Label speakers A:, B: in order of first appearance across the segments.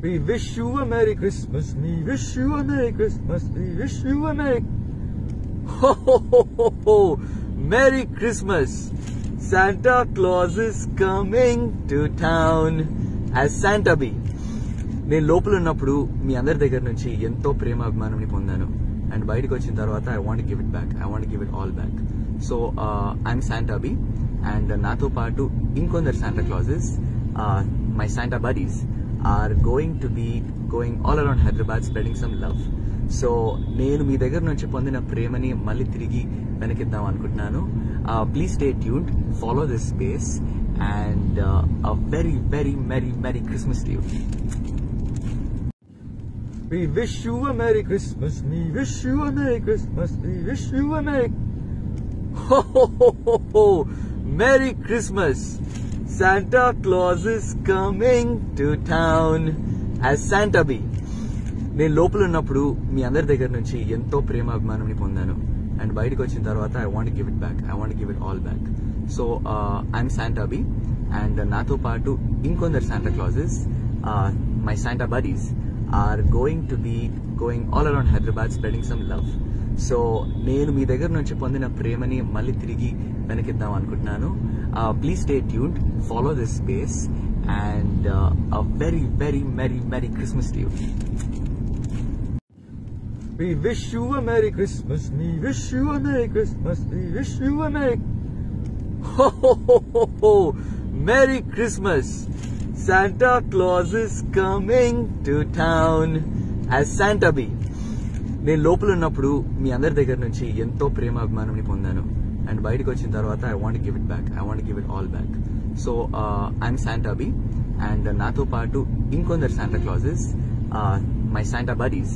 A: We wish you a Merry Christmas. We wish you a Merry Christmas. We wish you a Merry... Ho, ho, ho, ho, ho. Merry Christmas. Santa Claus is coming to town as Santa Bee. నేను లోపల ఉన్నప్పుడు మీ అందరి దగ్గర నుంచి ఎంతో ప్రేమ అభిమానాన్ని పొందాను and బయటకు వచ్చిన తర్వాత I want give it back. I want give it all back. So I'm Santa Bee and నాతో పాటు ఇంకొందరు Santa Clauses, my Santa buddies, are going to be going all around Hyderabad spreading some love. So నేను మీ దగ్గర నుంచి పొందిన ప్రేమని మళ్ళీ తిరిగి వెనకిద్దాం అనుకుంటున్నాను. Please stay tuned, follow this space and a very very merry merry Christmas to you. We wish you a Merry Christmas. We wish you a Merry Christmas. We wish you a Merry... Ho, ho, ho, ho, ho. Merry Christmas. Santa Claus is coming to town as Santa Bee. నేను లోపల ఉన్నప్పుడు మీ అందరి దగ్గర నుంచి ఎంతో ప్రేమ అభిమానాన్ని పొందాను and బయటకు వచ్చిన తర్వాత I want give it back. I want give it all back. So I'm Santa Bee and నాతో పాటు ఇంకొందరు Santa Clauses, my Santa buddies, are going to be going all around Hyderabad spreading some love. So నేను మీ దగ్గర నుంచి పొందిన ప్రేమని మళ్ళీ తిరిగి వెనకిద్దాం అనుకుంటున్నాను. Please stay tuned, follow this space and a very very merry merry Christmas to you. We wish you a Merry Christmas. We wish you a Merry Christmas. We wish you a Merry... Ho, ho, ho, ho, ho. Merry Christmas. Santa Claus is coming to town as Santa Bee. నేను లోపల ఉన్నప్పుడు మీ అందరి దగ్గర నుంచి ఎంతో ప్రేమ అభిమానాన్ని పొందాను and బయటకు వచ్చిన తర్వాత I want give it back. I want give it all back. So I'm Santa Bee and నాతో పాటు ఇంకొందరు Santa Clauses, my Santa buddies,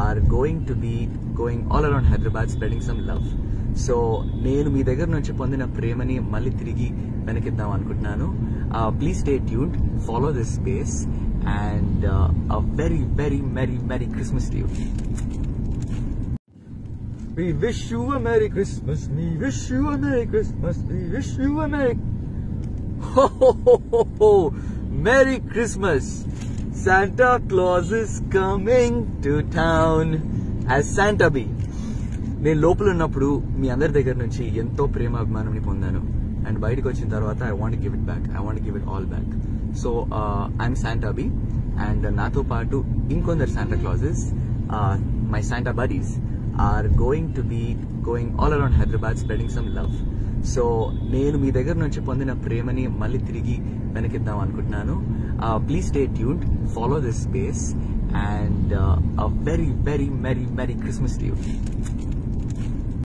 A: are going to be going all around Hyderabad spreading some love. So నేను మీ దగ్గర నుంచి పొందిన ప్రేమని మళ్ళీ తిరిగి వెనకిద్దాం అనుకుంటున్నాను. Please stay tuned, follow this space and a very very merry merry Christmas to you. We wish you a Merry Christmas. We wish you a Merry Christmas. We wish you a Merry... Ho, ho, ho, ho, ho. Merry Christmas. Santa Claus is coming to town as Santa Bee. నేను లోపల ఉన్నప్పుడు మీ అందరి దగ్గర నుంచి ఎంతో ప్రేమ అభిమానాన్ని పొందాను and బయటకు వచ్చిన తర్వాత I want give it back. I want give it all back. So I'm Santa Bee and నాతో పాటు ఇంకొందరు Santa Clauses, my Santa buddies, are going to be going all around Hyderabad spreading some love. So నేను మీ దగ్గర నుంచి పొందిన ప్రేమని మళ్ళీ తిరిగి వెనకిద్దాం అనుకుంటున్నాను. Please stay tuned, follow this space and a very very merry merry Christmas to you.